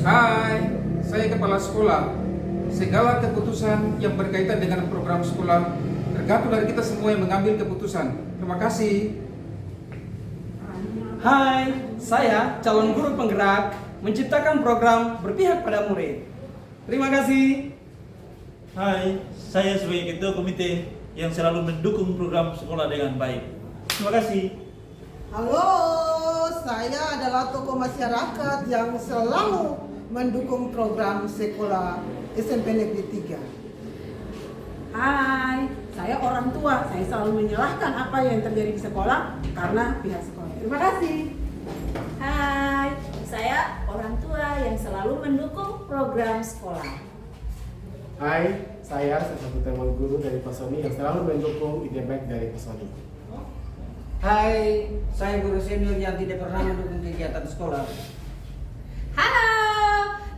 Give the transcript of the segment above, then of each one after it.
Hai, saya kepala sekolah. Segala keputusan yang berkaitan dengan program sekolah tergantung dari kita semua yang mengambil keputusan. Terima kasih. Hai, saya calon guru penggerak menciptakan program berpihak pada murid. Terima kasih. Hai, saya sebagai ketua komite yang selalu mendukung program sekolah dengan baik. Terima kasih. Halo, saya adalah tokoh masyarakat yang selalu mendukung program sekolah SMP Negeri 3. Hai, saya orang tua. Saya selalu menyalahkan apa yang terjadi di sekolah karena pihak sekolah. Terima kasih. Hai, saya orang tua yang selalu mendukung program sekolah. Hai, saya salah satu teman guru dari Pasoni yang selalu mendukung ide baik dari Pasoni. Hai, saya guru senior yang tidak pernah mendukung kegiatan sekolah. Halo,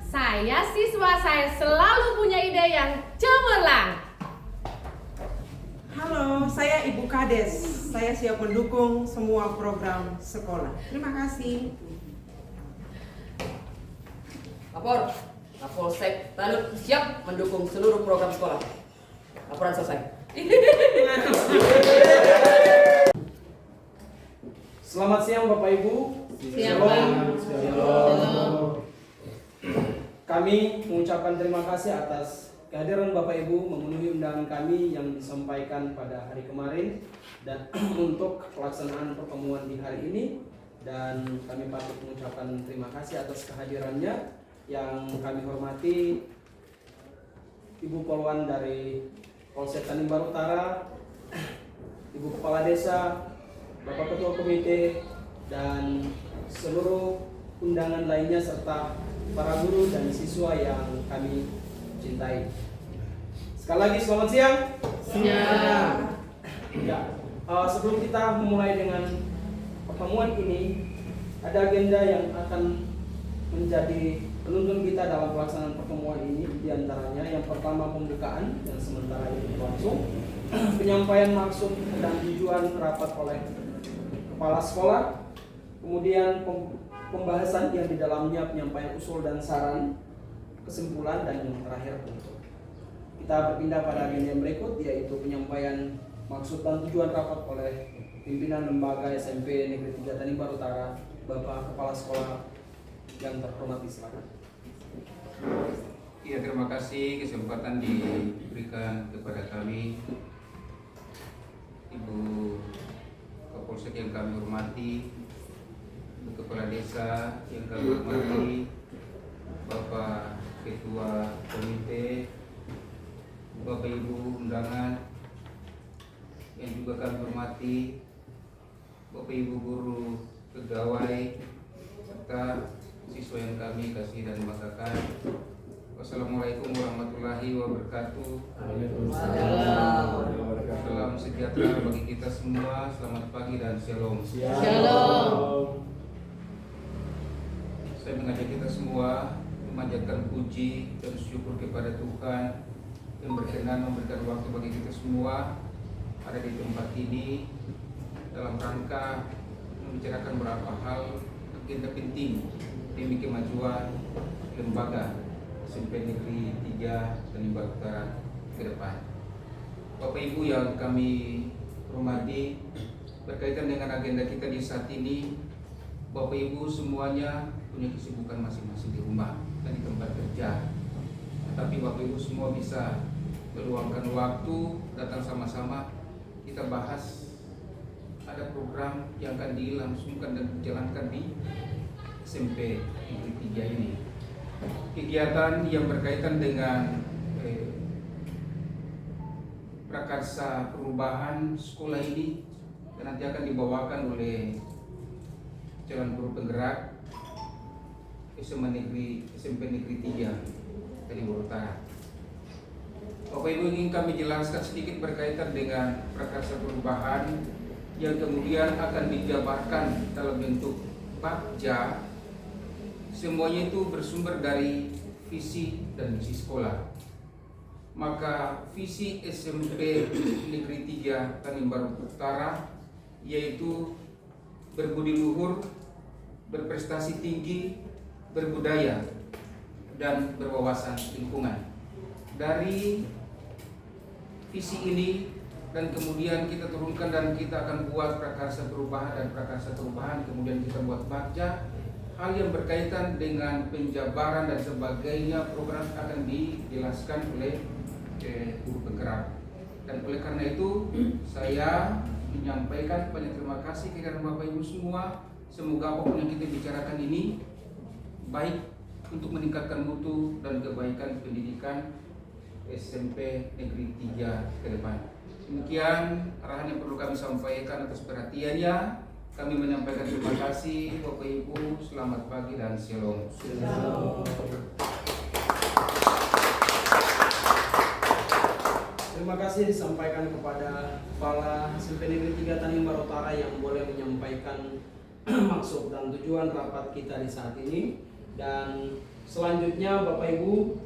saya siswa, saya selalu punya ide yang cemerlang. Halo, saya Ibu Kades. Saya siap mendukung semua program sekolah. Terima kasih. Lapor, Kapolsek Taluk siap mendukung seluruh program sekolah. Laporan selesai. Selamat siang Bapak Ibu. Siang, Pak. Shalom. Kami mengucapkan terima kasih atas kehadiran Bapak Ibu memenuhi undangan kami yang disampaikan pada hari kemarin dan untuk pelaksanaan pertemuan di hari ini, dan kami patut mengucapkan terima kasih atas kehadirannya. Yang kami hormati Ibu Polwan dari Polsek Tanimbar Utara, Ibu Kepala Desa, Bapak Ketua Komite, dan seluruh undangan lainnya serta para guru dan siswa yang kami cintai. Sekali lagi selamat siang. Siang. Ya, sebelum kita memulai dengan pertemuan ini, ada agenda yang akan menjadi penuntun kita dalam pelaksanaan pertemuan ini. Di antaranya yang pertama pembukaan yang sementara ini berlangsung, penyampaian maksud dan tujuan rapat oleh kepala sekolah, kemudian pembahasan yang di dalamnya penyampaian usul dan saran, kesimpulan, dan yang terakhir penutup. Kita berpindah pada agenda yang berikut, yaitu penyampaian maksud dan tujuan rapat oleh pimpinan lembaga SMP Negeri 3 Tanimbar Utara. Bapak Kepala Sekolah yang terhormat, silakan. Iya, terima kasih kesempatan diberikan kepada kami, Ibu Kapolsek yang kami hormati, Ibu Kepala Desa yang kami hormati, Bapak Ketua Komite, Bapak Ibu undangan yang juga kami hormati, Bapak Ibu guru, pegawai, serta siswa yang kami kasih dan banggakan. Wassalamualaikum warahmatullahi wabarakatuh. Salam sejahtera bagi kita semua. Selamat pagi dan shalom. Shalom. Saya mengajak kita semua memanjatkan puji dan syukur kepada Tuhan yang berkenan memberikan waktu bagi kita semua ada di tempat ini dalam rangka membicarakan beberapa hal agenda penting demi kemajuan lembaga SMP Negeri 3 Tanimbar Utara ke depan. Bapak Ibu yang kami hormati, berkaitan dengan agenda kita di saat ini, Bapak Ibu semuanya punya kesibukan masing-masing di rumah dan di tempat kerja. Tetapi Bapak Ibu semua bisa meluangkan waktu datang sama-sama kita bahas ada program yang akan dilangsungkan dan dijalankan di SMP Negeri 3 ini. Kegiatan yang berkaitan dengan prakarsa perubahan sekolah ini dan nanti akan dibawakan oleh calon guru penggerak SMP Negeri 3 Tanimbar Utara. Bapak Ibu, ingin kami jelaskan sedikit berkaitan dengan prakarsa perubahan yang kemudian akan dijabarkan dalam bentuk bakja. Semuanya itu bersumber dari visi dan misi sekolah. Maka visi SMP Negeri 3 Tanimbar Utara yaitu berbudi luhur, berprestasi tinggi, berbudaya, dan berwawasan lingkungan. Dari visi ini dan kemudian kita turunkan dan kita akan buat prakarsa perubahan dan prakarsa perubahan, kemudian kita buat bakja. Hal yang berkaitan dengan penjabaran dan sebagainya program akan dijelaskan oleh guru penggerak. Dan oleh karena itu saya menyampaikan banyak terima kasih kepada Bapak Ibu semua. Semoga apapun yang kita bicarakan ini baik untuk meningkatkan mutu dan kebaikan pendidikan SMP Negeri 3 ke depan. Demikian arahan yang perlu kami sampaikan atas perhatiannya. Kami menyampaikan terima kasih Bapak Ibu. Selamat pagi dan shalom. Terima kasih disampaikan kepada Kepala SMP Negeri 3 Tanjung Barat Utara yang boleh menyampaikan maksud dan tujuan rapat kita di saat ini. Dan selanjutnya Bapak Ibu,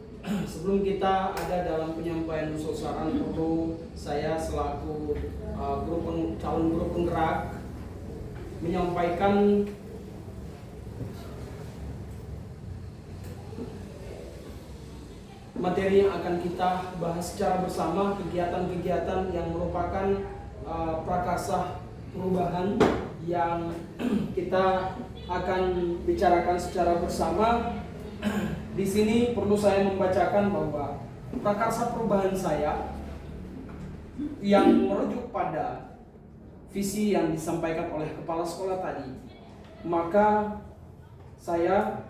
sebelum kita ada dalam penyampaian usul saran, perlu saya selaku calon guru penggerak menyampaikan materi yang akan kita bahas secara bersama, kegiatan-kegiatan yang merupakan prakarsa perubahan yang kita akan bicarakan secara bersama. Di sini perlu saya membacakan bahwa prakarsa perubahan saya yang merujuk pada visi yang disampaikan oleh kepala sekolah tadi, maka saya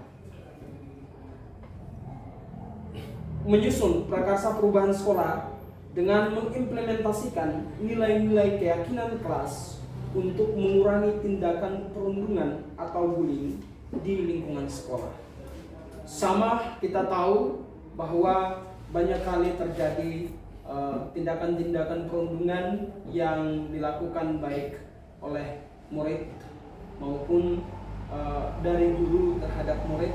menyusun prakarsa perubahan sekolah dengan mengimplementasikan nilai-nilai keyakinan kelas untuk mengurangi tindakan perundungan atau bullying di lingkungan sekolah. Sama kita tahu bahwa banyak kali terjadi tindakan-tindakan perundungan yang dilakukan baik oleh murid maupun dari guru terhadap murid,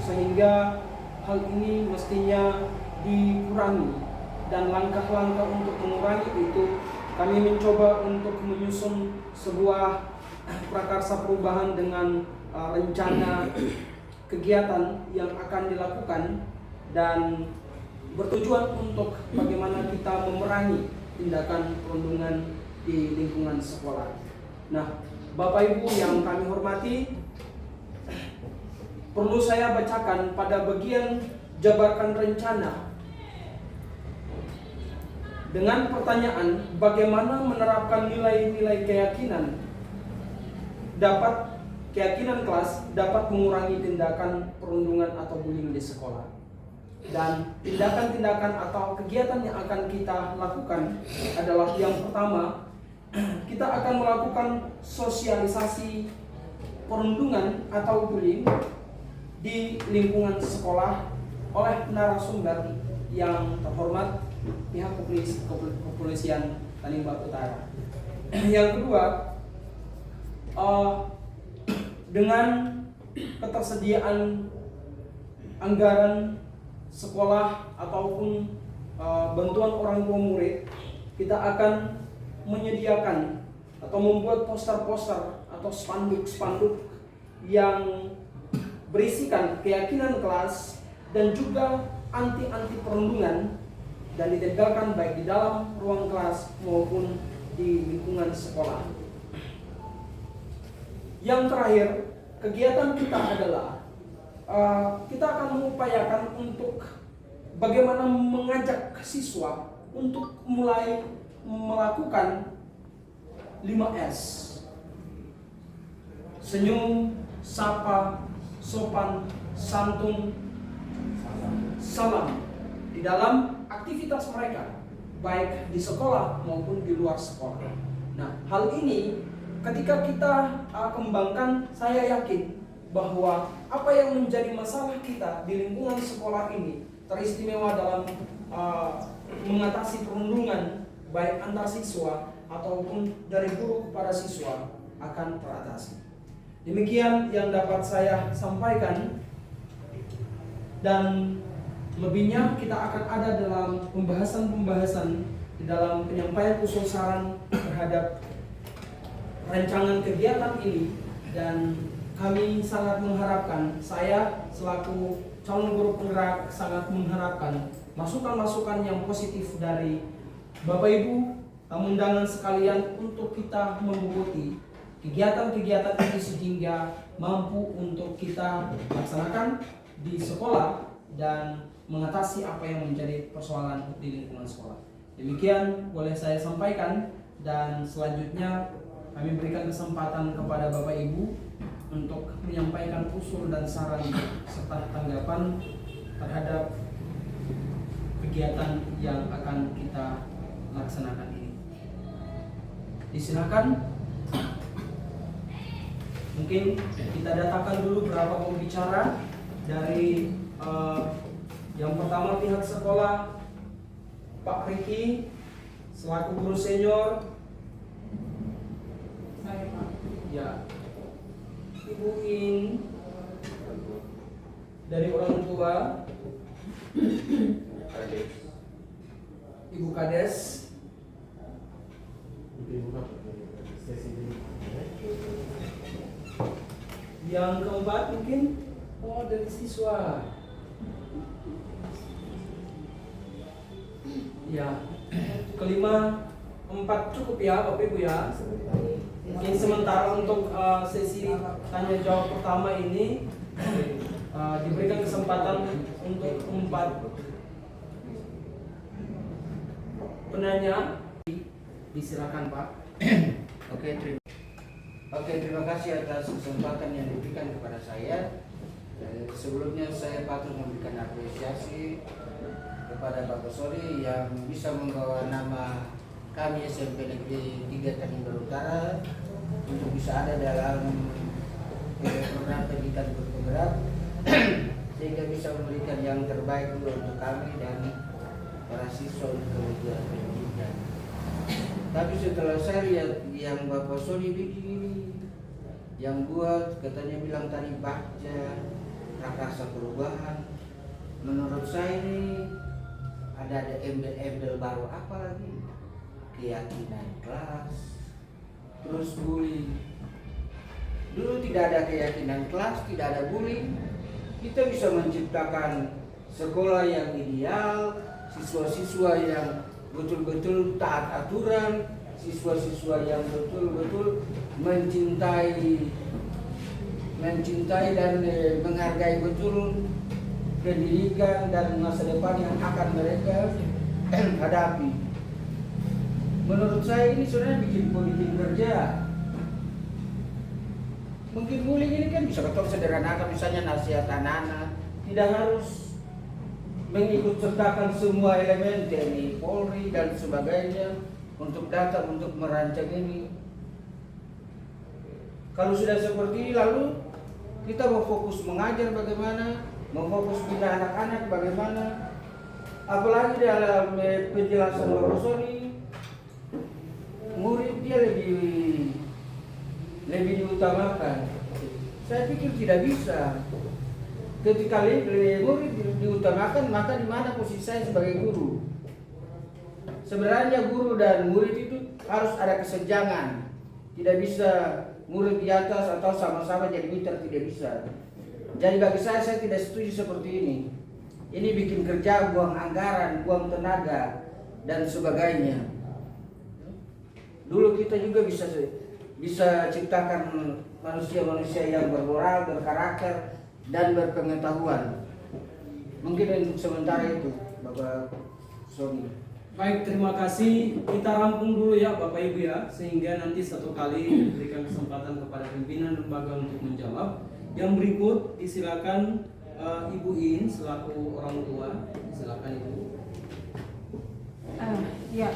sehingga hal ini mestinya dikurangi. Dan langkah-langkah untuk mengurangi itu kami mencoba untuk menyusun sebuah prakarsa perubahan dengan rencana kegiatan yang akan dilakukan dan bertujuan untuk bagaimana kita memerangi tindakan perundungan di lingkungan sekolah. Nah, Bapak Ibu yang kami hormati, perlu saya bacakan pada bagian jabarkan rencana dengan pertanyaan bagaimana menerapkan nilai-nilai keyakinan kelas dapat mengurangi tindakan perundungan atau bullying di sekolah. Dan tindakan-tindakan atau kegiatan yang akan kita lakukan adalah yang pertama, kita akan melakukan sosialisasi perundungan atau bullying di lingkungan sekolah oleh narasumber yang terhormat pihak kepolisian Tanjung Barat Utara. Yang kedua, dengan ketersediaan anggaran sekolah ataupun bantuan orang tua murid, kita akan menyediakan atau membuat poster-poster atau spanduk-spanduk yang berisikan keyakinan kelas dan juga anti perundungan dan ditempelkan baik di dalam ruang kelas maupun di lingkungan sekolah. Yang terakhir, kegiatan kita adalah kita akan mengupayakan untuk bagaimana mengajak siswa untuk mulai melakukan 5S. Senyum, sapa, sopan, santun, salam di dalam aktivitas mereka, baik di sekolah maupun di luar sekolah. Nah, hal ini ketika kita kembangkan, saya yakin bahwa apa yang menjadi masalah kita di lingkungan sekolah ini, teristimewa dalam mengatasi perundungan baik antar siswa ataupun dari guru kepada siswa, akan teratasi. Demikian yang dapat saya sampaikan, dan lebihnya kita akan ada dalam pembahasan di dalam penyampaian usul saran terhadap rancangan kegiatan ini. Dan kami sangat mengharapkan, saya selaku calon guru penggerak sangat mengharapkan masukan-masukan yang positif dari Bapak Ibu tamu undangan sekalian untuk kita memboboti kegiatan-kegiatan ini sehingga mampu untuk kita laksanakan di sekolah dan mengatasi apa yang menjadi persoalan di lingkungan sekolah. Demikian boleh saya sampaikan, dan selanjutnya kami berikan kesempatan kepada Bapak Ibu untuk menyampaikan usul dan saran serta tanggapan terhadap kegiatan yang akan kita laksanakan ini. Disilakan. Mungkin kita datakan dulu berapa pembicara. Dari yang pertama pihak sekolah, Pak Riki selaku guru senior. Saya Pak. Ya. Ibu In dari orang tua, Ibu Kades, yang keempat mungkin dari siswa. Ya, kelima, 4 cukup ya Bapak Ibu ya. Mungkin sementara untuk sesi tanya jawab pertama ini diberikan kesempatan untuk 4 penanya. Disilakan Pak. Oke, terima kasih atas kesempatan yang diberikan kepada saya. Sebelumnya saya patut memberikan apresiasi kepada Bapak Sori yang bisa membawa nama kami SMP Negeri 3 Tanimbar Utara untuk bisa ada dalam program pendidikan berpenggerak sehingga bisa memberikan yang terbaik untuk kami dan para siswa untuk kemudian pendidikan. Tapi setelah saya lihat yang Bapak Sori bikin ini, yang buat katanya bilang tadi baca Prakarsa Perubahan, menurut saya ini ada embel-embel baru apa lagi? Keyakinan kelas, terus bullying. Dulu tidak ada keyakinan kelas, tidak ada bullying. Kita bisa menciptakan sekolah yang ideal, siswa-siswa yang betul-betul taat aturan, siswa-siswa yang betul-betul mencintai dan menghargai betul pendidikan dan masa depan yang akan mereka hadapi. Menurut saya ini sebenarnya bikin politik kerja. Mungkin bullying ini kan bisa kita sederhanakan, misalnya nasihat anak-anak, tidak harus mengikut sertakan semua elemen TNI, Polri dan sebagainya untuk datang untuk merancang ini. Kalau sudah seperti ini, lalu kita mau fokus mengajar bagaimana, mau fokus bina anak-anak bagaimana, apalagi dalam penjelasan Bapak Soni, murid dia lebih diutamakan. Saya pikir tidak bisa. Ketika murid diutamakan, maka di mana posisi saya sebagai guru? Sebenarnya guru dan murid itu harus ada kesenjangan. Tidak bisa murid di atas atau sama-sama jadi mitra, tidak bisa. Jadi bagi saya tidak setuju seperti ini. Ini bikin kerja, buang anggaran, buang tenaga dan sebagainya. Dulu kita juga bisa ciptakan manusia-manusia yang bermoral, berkarakter dan berpengetahuan. Mungkin untuk sementara itu, Bapak Soni. Baik, terima kasih. Kita rampung dulu ya Bapak Ibu ya, sehingga nanti satu kali diberikan kesempatan kepada pimpinan lembaga untuk menjawab. Yang berikut disilakan Ibu In selaku orang tua. Silakan Ibu. Ya,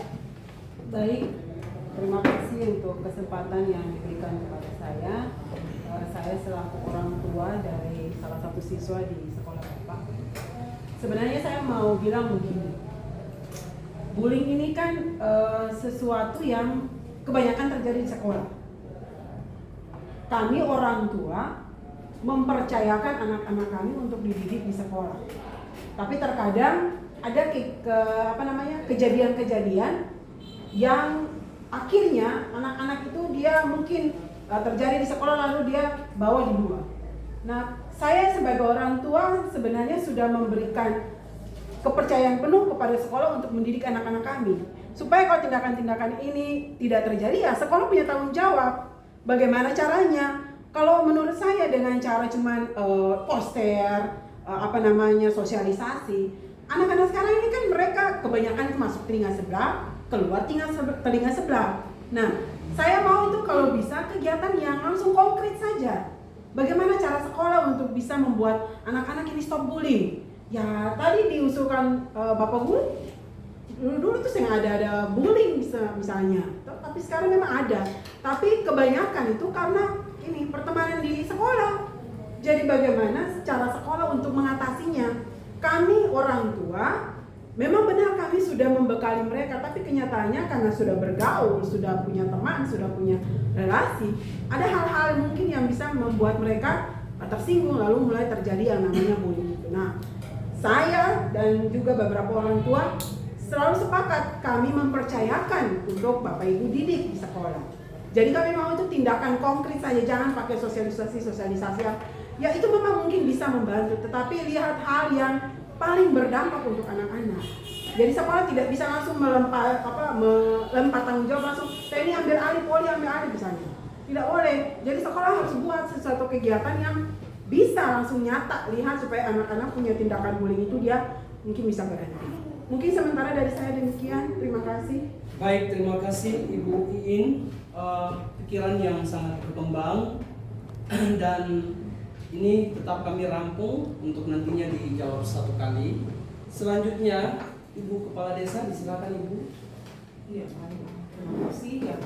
baik. Terima kasih untuk kesempatan yang diberikan kepada saya. Saya selaku orang tua dari salah satu siswa di sekolah Bapak. Sebenarnya saya mau bilang begini. Bullying ini kan sesuatu yang kebanyakan terjadi di sekolah. Kami orang tua mempercayakan anak-anak kami untuk dididik di sekolah. Tapi terkadang ada kejadian-kejadian yang akhirnya anak-anak itu dia mungkin terjadi di sekolah lalu dia bawa di luar. Nah, saya sebagai orang tua sebenarnya sudah memberikan kepercayaan penuh kepada sekolah untuk mendidik anak-anak kami. Supaya kalau tindakan-tindakan ini tidak terjadi, ya sekolah punya tanggung jawab. Bagaimana caranya? Kalau menurut saya dengan cara cuman poster, sosialisasi, anak-anak sekarang ini kan mereka kebanyakan itu masuk telinga sebelah, keluar telinga sebelah. Nah, saya mau itu kalau bisa kegiatan yang langsung konkret saja. Bagaimana cara sekolah untuk bisa membuat anak-anak ini stop bullying? Ya tadi diusulkan Bapak Guru, dulu tuh yang ada bullying misalnya, tapi sekarang memang ada. Tapi kebanyakan itu karena ini pertemanan di sekolah. Jadi bagaimana cara sekolah untuk mengatasinya? Kami orang tua memang benar kami sudah membekali mereka, tapi kenyataannya karena sudah bergaul, sudah punya teman, sudah punya relasi, ada hal-hal mungkin yang bisa membuat mereka tersinggung lalu mulai terjadi yang namanya bullying itu. Nah, saya dan juga beberapa orang tua selalu sepakat kami mempercayakan untuk Bapak Ibu didik di sekolah. Jadi kami mau itu tindakan konkret saja, jangan pakai sosialisasi ya itu memang mungkin bisa membantu, tetapi lihat hal yang paling berdampak untuk anak-anak. Jadi sekolah tidak bisa langsung melempar tanggung jawab langsung, saya ini ambil alih, poli ambil alih misalnya. Tidak boleh. Jadi sekolah harus buat sesuatu kegiatan yang bisa langsung nyata lihat supaya anak-anak punya tindakan bullying itu dia mungkin bisa berhenti. Mungkin sementara dari saya demikian. Terima kasih. Baik, terima kasih Ibu Iin. Pikiran yang sangat berkembang dan ini tetap kami rampung untuk nantinya dijawab satu kali. Selanjutnya Ibu Kepala Desa, disilakan Ibu. Iya, terima kasih ya.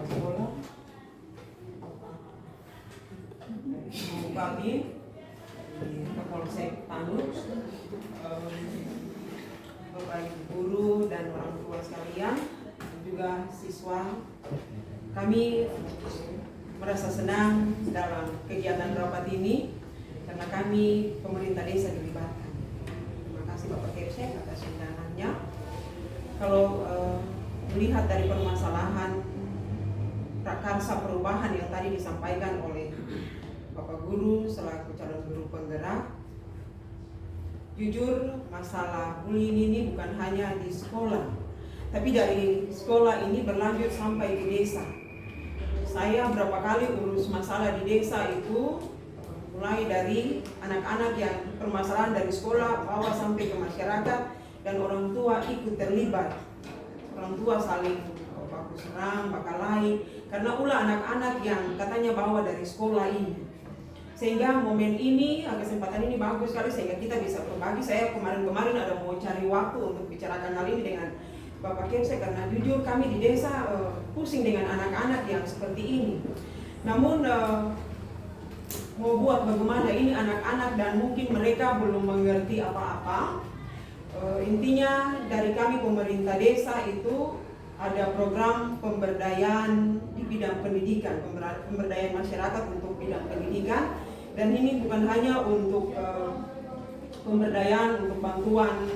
Sekolah. Kami di Kapolsek Tanduk, Bapak Ibu guru dan orang tua sekalian, dan juga siswa, kami merasa senang dalam kegiatan rapat ini karena kami pemerintah desa dilibatkan. Terima kasih Bapak Kepsek atas undangannya. Kalau melihat dari permasalahan prakarsa perubahan yang tadi disampaikan oleh Bapak Guru selaku calon guru penggerak, jujur masalah bullying ini bukan hanya di sekolah, tapi dari sekolah ini berlanjut sampai di desa. Saya berapa kali urus masalah di desa itu, mulai dari anak-anak yang permasalahan dari sekolah bawa sampai ke masyarakat dan orang tua ikut terlibat. Orang tua saling baku serang, bakalahi karena ulah anak-anak yang katanya bawa dari sekolah ini. Sehingga momen ini, kesempatan ini bagus sekali sehingga kita bisa berbagi. Saya kemarin-kemarin ada mau cari waktu untuk bicarakan hal ini dengan Bapak Kepsek karena jujur kami di desa pusing dengan anak-anak yang seperti ini. Namun mau buat bagaimana ini anak-anak dan mungkin mereka belum mengerti apa-apa. Intinya dari kami pemerintah desa itu ada program pemberdayaan di bidang pendidikan, pemberdayaan masyarakat untuk bidang pendidikan. Dan ini bukan hanya untuk pemberdayaan untuk bantuan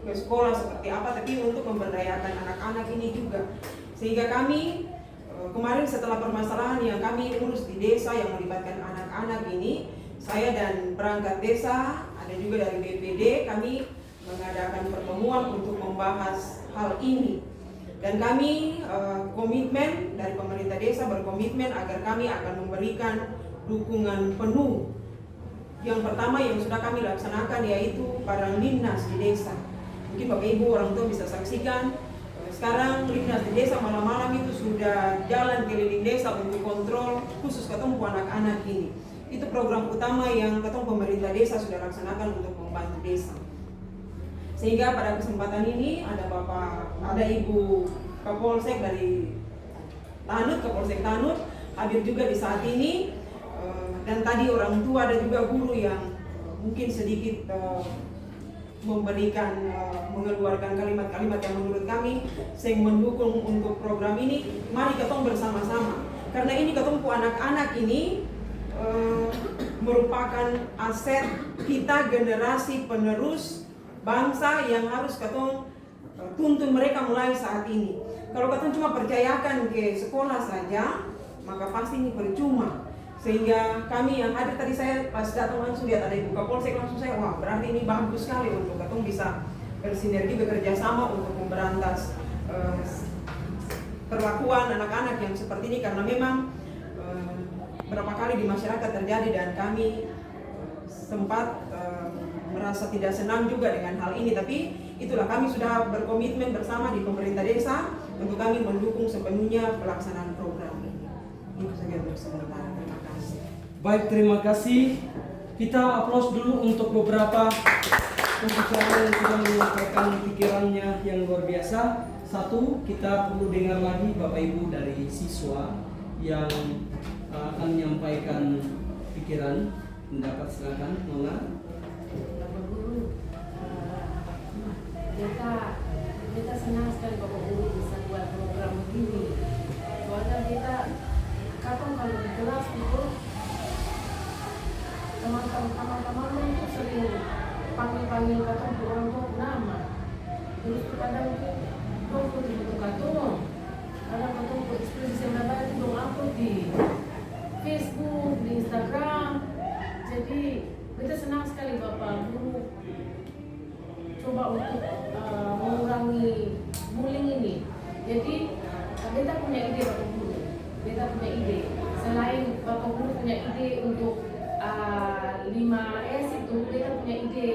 ke sekolah seperti apa, tapi untuk memberdayakan anak-anak ini juga. Sehingga kami kemarin setelah permasalahan yang kami urus di desa yang melibatkan anak-anak ini, saya dan perangkat desa, ada juga dari BPD, kami mengadakan pertemuan untuk membahas hal ini. Dan kami komitmen dari pemerintah desa berkomitmen agar kami akan memberikan dukungan penuh. Yang pertama yang sudah kami laksanakan yaitu barang Linnas di desa. Mungkin Bapak Ibu orang tua bisa saksikan sekarang Linnas di desa malam-malam itu sudah jalan keliling desa untuk kontrol khusus ketemu anak-anak ini. Itu program utama yang ketemu pemerintah desa sudah laksanakan untuk membantu desa. Sehingga pada kesempatan ini ada Ibu Kapolsek dari Tanut, Kapolsek Tanut hadir juga di saat ini. Dan tadi orang tua dan juga guru yang mungkin sedikit mengeluarkan kalimat-kalimat yang menurut kami yang mendukung untuk program ini. Mari ketong bersama-sama karena ini ketong anak-anak ini merupakan aset kita, generasi penerus bangsa yang harus ketong tuntun mereka mulai saat ini. Kalau kita cuma percayakan ke sekolah saja, maka pasti ini percuma. Sehingga kami yang hadir tadi, saya pas datang langsung lihat ada Ibu Kapolsek, langsung saya, wah berarti ini bagus sekali untuk kita bisa bersinergi, bekerja sama untuk memberantas perlakuan anak-anak yang seperti ini, karena memang berapa kali di masyarakat terjadi dan kami sempat merasa tidak senang juga dengan hal ini. Tapi itulah, kami sudah berkomitmen bersama di pemerintah desa untuk kami mendukung sepenuhnya pelaksanaan program ini. Itu saja untuk sementara. Terima kasih. Baik, terima kasih. Kita aplaus dulu untuk beberapa pembicara yang sudah menyampaikan pikirannya yang luar biasa. Satu, kita perlu dengar lagi Bapak Ibu dari siswa yang akan menyampaikan pikiran, pendapat. Silakan, Nona. Bapak Guru, kita senang sekali Bapak Guru bisa buat program begini. Soalnya kita kadang kalau di kelas itu teman-teman itu sering panggil katong orang tua nama. Terus kadang itu dong untuk katong, kadang katong ekspresi yang itu dong upload di Facebook, di Instagram. Jadi kita senang sekali Bapak Guru coba untuk mengurangi bullying ini. Jadi kita punya ide Bapak Guru, kita punya ide. Selain Bapak Guru punya ide untuk 5S itu, kita punya ide,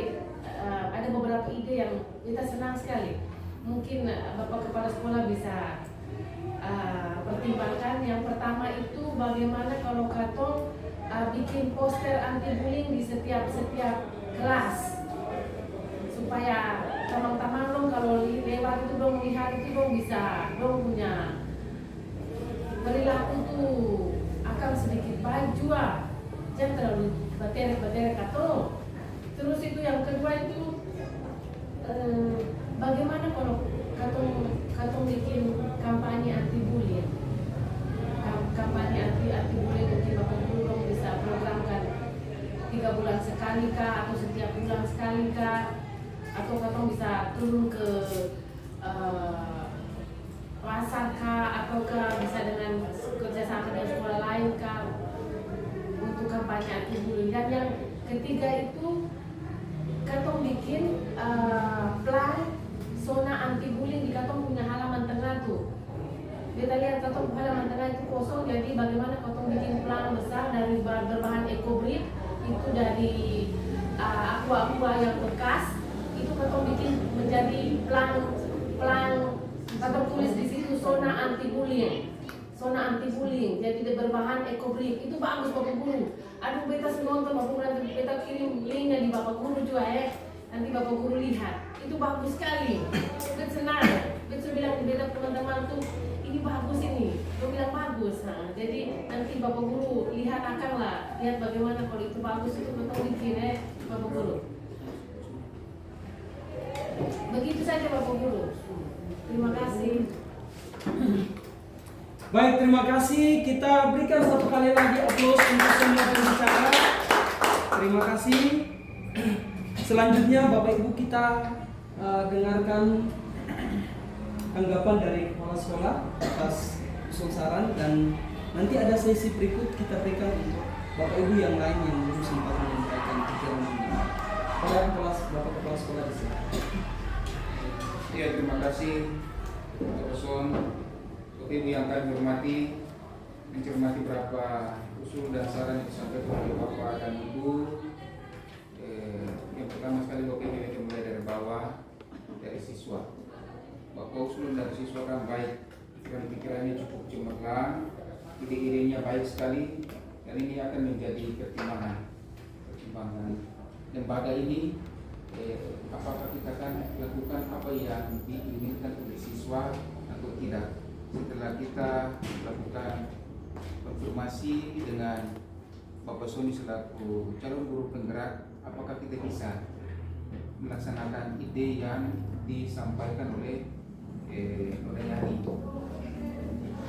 ada beberapa ide yang kita senang sekali. Mungkin Bapak Kepala Sekolah bisa pertimbangkan. Yang pertama itu bagaimana kalau katong bikin poster anti bullying di setiap kelas, supaya teman-teman dong kalau lewat itu dong lihat itu dong bisa dong punya perilaku tuh akan sedikit baik juga, jangan terlalu batere katong. Terus itu yang kedua itu bagaimana kalau katong bikin kampanye anti bullying, kampanye anti bullying. Mungkin Bapak Guru dong bisa programkan 3 bulan sekali kah, atau setiap bulan sekali kah, atau katong bisa turun ke pasar kah, ataukah bisa dengan kerjasama dengan sekolah lain kah untuk kampanye anti bullying. Dan yang ketiga itu katong bikin plan zona anti bullying di katong punya halaman tengah tuh. Kita lihat katong halaman tengah itu kosong, jadi bagaimana katong bikin plan besar dari berbahan ekobrik itu, dari aqua yang bekas itu katong bikin menjadi plan katong tulis di situ zona anti bullying. Jadi berbahan ekobrik itu bagus Bapak Guru. Aduh, beta nonton Bapak Guru, nanti beta kirim linknya di Bapak Guru juga ya. Nanti Bapak Guru lihat, itu bagus sekali. Beta senang. Beta bilang beta teman-teman tuh, ini bagus ini. Beta bilang bagus. Nah, jadi nanti Bapak Guru lihat lihat bagaimana kalau itu bagus itu betul bikin ya Bapak Guru. Begitu saja Bapak Guru. Terima kasih. Baik, terima kasih. Kita berikan satu kali lagi aplaus untuk semua pembicara. Terima kasih. Selanjutnya Bapak Ibu kita dengarkan tanggapan dari kepala sekolah atas usul saran, dan nanti ada sesi berikut kita berikan untuk Bapak Ibu yang lain yang belum sempat menyampaikan pikiran ini. Bapak Kepala Sekolah di sini. Ya, terima kasih Pak Person. Ibu yang kami hormati, mencermati berapa usul dan saran yang disampaikan oleh Bapak dan Ibu. Yang pertama sekali Bapak Ibu ini mulai dari bawah, dari siswa. Bapak usul dari siswa kan baik, pikiran-pikirannya cukup cemerlang, ide-idenya baik sekali, dan ini akan menjadi pertimbangan. Dan pada ini, apakah kita akan lakukan apa yang diinginkan oleh siswa atau tidak? Setelah kita lakukan konfirmasi dengan Bapak Soni selaku calon guru penggerak, apakah kita bisa melaksanakan ide yang disampaikan oleh Yani.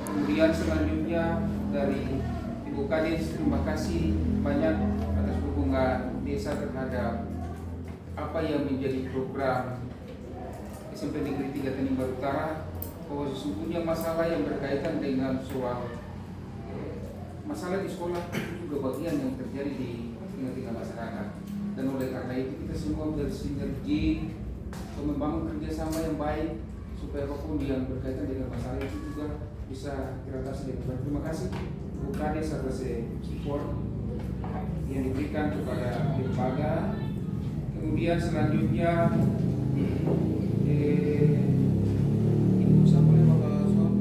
Kemudian selanjutnya dari Ibu Kadis, terima kasih banyak atas dukungan desa terhadap apa yang menjadi program SMP Negeri 3 Tanimbar Utara. bahwa sesungguhnya masalah yang berkaitan dengan soal masalah di sekolah itu juga bagian yang terjadi di tengah-tengah masyarakat. Dan oleh karena itu kita semua bersinergi untuk membangun kerjasama yang baik supaya apapun yang berkaitan dengan masalah itu juga bisa teratasi dengan baik. Terima kasih Bu Kades atas support yang diberikan kepada lembaga. Kemudian selanjutnya Ibu siapa ya Bapak Soal?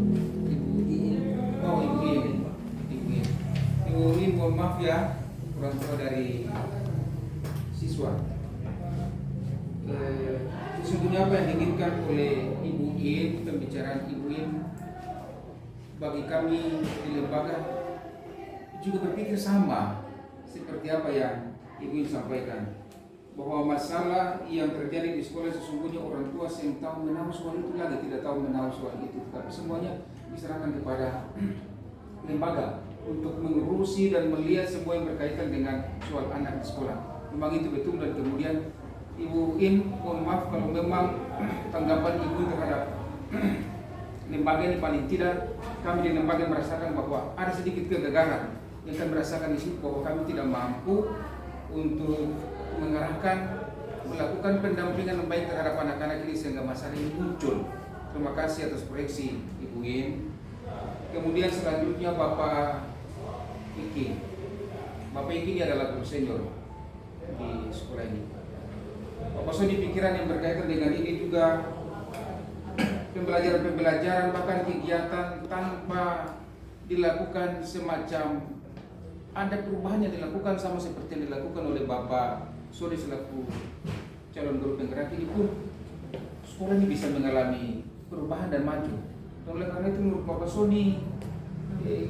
Ibu In, mohon maaf ya orang tua dari siswa. Sesungguhnya apa yang diinginkan oleh Ibu In, pembicaraan Ibu In bagi kami di lembaga juga berpikir sama seperti apa yang Ibu In sampaikan, bahwa masalah yang terjadi di sekolah sesungguhnya orang tua yang tahu menahu soal itu lagi tidak tahu menahu soal itu, tapi semuanya diserahkan kepada lembaga untuk mengurusi dan melihat semua yang berkaitan dengan soal anak di sekolah. Memang itu betul, dan kemudian Ibu In, mohon maaf kalau memang tanggapan Ibu terhadap lembaga ini paling tidak kami di lembaga merasakan bahwa ada sedikit kegagalan yang kami merasakan di sini, bahwa kami tidak mampu untuk mengarahkan, melakukan pendampingan yang baik terhadap anak-anak ini sehingga masalah ini muncul. Terima kasih atas koreksi Ibu In. Kemudian selanjutnya Bapak Iki. Bapak Iki ini adalah guru senior di sekolah ini. Bapak Soni, pikiran yang berkaitan dengan ini juga pembelajaran bahkan kegiatan tanpa dilakukan semacam ada perubahan yang dilakukan sama seperti yang dilakukan oleh Bapak Soni selaku calon guru penggerak ini pun sekolah ini bisa mengalami perubahan dan maju. Dan oleh karena itu menurut Bapak Soni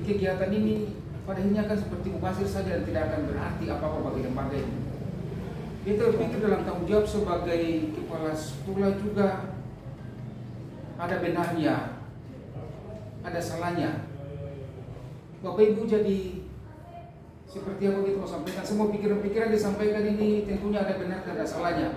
kegiatan ini pada akhirnya akan seperti mubazir saja dan tidak akan berarti apa-apa bagi lembaga ini. Kita berpikir dalam tanggung jawab sebagai kepala sekolah juga ada benarnya, ada salahnya. Bapak Ibu jadi seperti apa kita mau sampaikan, semua pikiran-pikiran disampaikan ini tentunya ada benar dan ada salahnya.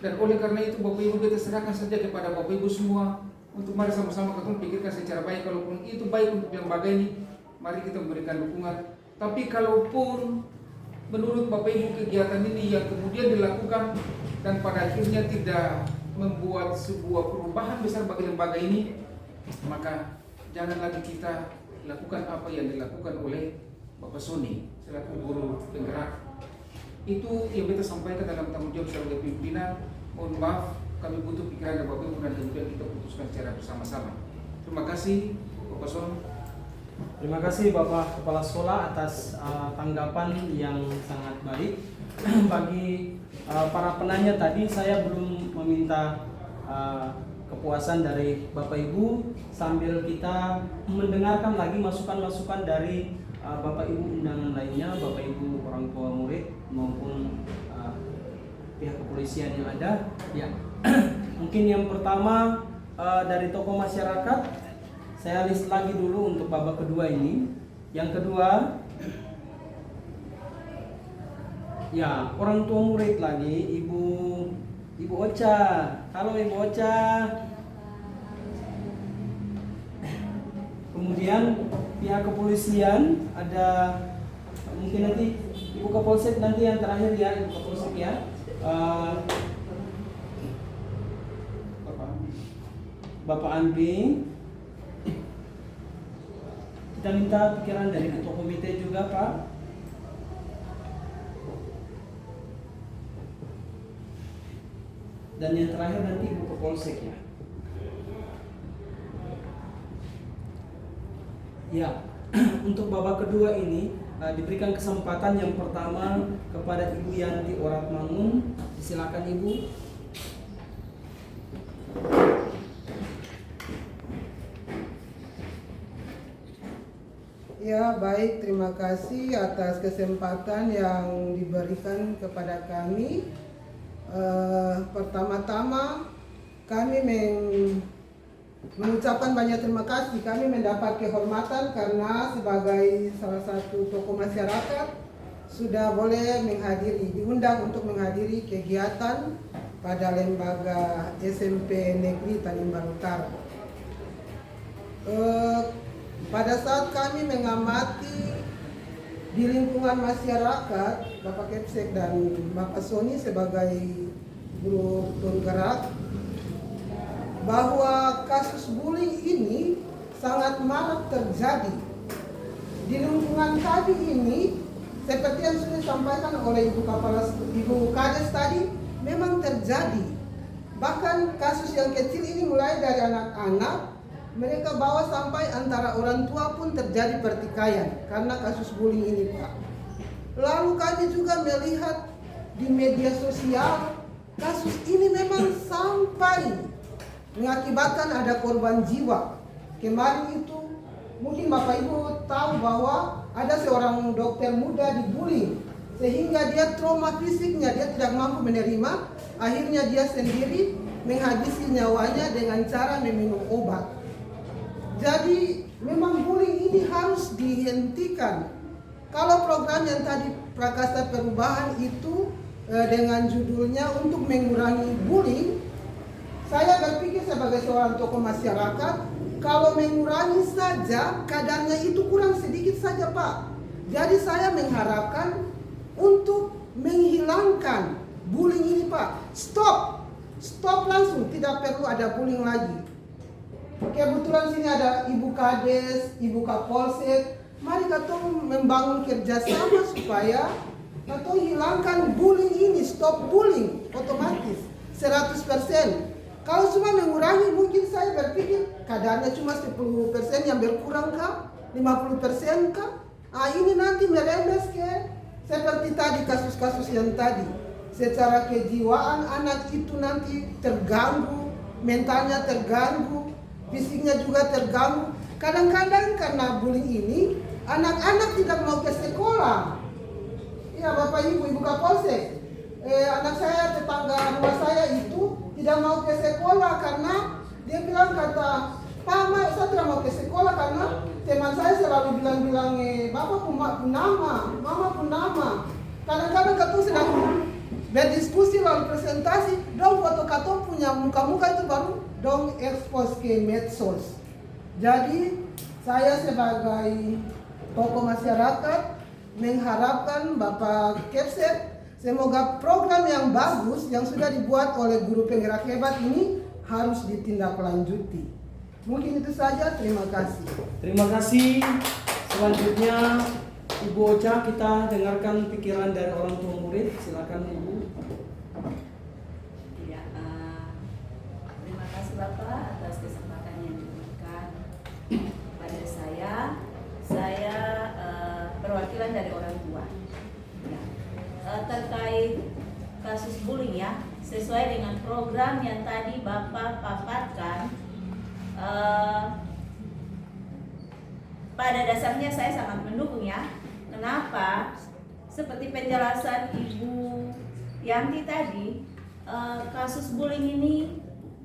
Dan oleh karena itu Bapak Ibu kita serahkan saja kepada Bapak Ibu semua untuk mari sama-sama kita pikirkan secara baik. Kalaupun itu baik untuk lembaga ini, mari kita memberikan dukungan. Tapi kalaupun menurut Bapak Ibu kegiatan ini yang kemudian dilakukan dan pada akhirnya tidak membuat sebuah perubahan besar bagi lembaga ini, maka jangan lagi kita lakukan apa yang dilakukan oleh Bapak Soni selaku guru penggerak. Itu yang kita sampaikan dalam tanggung jawab sebagai pimpinan. Mohon maaf, kami butuh pikiran dari Bapak Ibu dan kemudian kita putuskan secara bersama-sama. Terima kasih Bapak Soni. Terima kasih Bapak Kepala Sekolah atas tanggapan yang sangat baik. Bagi para penanya tadi, saya belum meminta kepuasan dari Bapak Ibu sambil kita mendengarkan lagi masukan-masukan dari Bapak Ibu undangan lainnya, Bapak Ibu orang tua murid maupun pihak kepolisian yang ada. Ya, mungkin yang pertama dari tokoh masyarakat. Saya list lagi dulu untuk babak kedua ini. Yang kedua, ya orang tua murid lagi, Ibu Ocha. Halo Ibu Ocha. Kemudian pihak kepolisian ada, mungkin nanti Ibu Kapolsek nanti yang terakhir ya, Ibu Kapolsek ya. Bapak Andri. Kita minta pikiran dari ketua komite juga Pak. Dan yang terakhir nanti Ibu Kapolsek ya. Ya, untuk babak kedua ini diberikan kesempatan yang pertama kepada Ibu Yanti Oratmangun. Silakan Ibu. Ya, baik, terima kasih atas kesempatan yang diberikan kepada kami. Pertama-tama kami mengucapkan banyak terima kasih. Kami mendapat kehormatan karena sebagai salah satu tokoh masyarakat sudah boleh diundang untuk menghadiri kegiatan pada lembaga SMP Negeri Tanimbar Utara. pada saat kami mengamati di lingkungan masyarakat, Bapak Kepsek dan Bapak Sony sebagai guru penggerak, bahwa kasus bullying ini sangat marak terjadi. Di lingkungan kami ini, seperti yang sudah disampaikan oleh Ibu Kades tadi, memang terjadi. Bahkan kasus yang kecil ini mulai dari anak-anak, mereka bawa sampai antara orang tua pun terjadi pertikaian karena kasus bullying ini, Pak. Lalu kami juga melihat di media sosial, kasus ini memang sampai mengakibatkan ada korban jiwa. Kemarin itu mungkin Bapak Ibu tahu bahwa ada seorang dokter muda dibullying sehingga dia trauma fisiknya, dia tidak mampu menerima, akhirnya dia sendiri menghabisi nyawanya dengan cara meminum obat. Jadi memang bullying ini harus dihentikan. Kalau program yang tadi Prakasa Perubahan itu dengan judulnya untuk mengurangi bullying, saya berpikir sebagai seorang tokoh masyarakat, kalau mengurangi saja kadarnya itu kurang sedikit saja, Pak. Jadi saya mengharapkan untuk menghilangkan bullying ini, Pak. Stop langsung, tidak perlu ada bullying lagi. Kebetulan sini ada Ibu Kades, Ibu Kapolsek. Mari kita membangun kerjasama supaya kita hilangkan bullying ini, stop bullying otomatis 100%. Kalau cuma mengurangi, mungkin saya berpikir kadarnya cuma 10% yang berkurang kah? 50% kah? Ini nanti merembes ke seperti tadi kasus-kasus yang tadi. Secara kejiwaan anak itu nanti terganggu, mentalnya terganggu, fisiknya juga terganggu. Kadang-kadang karena bullying ini, anak-anak tidak mau ke sekolah. Ya Bapak Ibu Kapolsek, anak saya, tetangga rumah saya itu tidak mau ke sekolah karena dia bilang, kata Pak, saya tidak mau ke sekolah karena teman saya selalu bilang Bapak pun nama, Mama pun nama. Kadang-kadang katong sedang berdiskusi lalu presentasi, dong foto katong punya muka-muka itu baru dong expose ke medsos. Jadi saya sebagai tokoh masyarakat mengharapkan Bapak Kepsek, semoga program yang bagus yang sudah dibuat oleh guru penggerak hebat ini harus ditindaklanjuti. Mungkin itu saja, terima kasih. Terima kasih. Selanjutnya Ibu Ocha, kita dengarkan pikiran dari orang tua murid. Silakan Ibu. Ya, terima kasih Bapak atas kesempatan yang diberikan pada saya. Saya perwakilan dari orang tua. Ya. Terkait kasus bullying ya, sesuai dengan program yang tadi Bapak paparkan, pada dasarnya saya sangat mendukung ya. Kenapa? Seperti penjelasan Ibu Yanti tadi, kasus bullying ini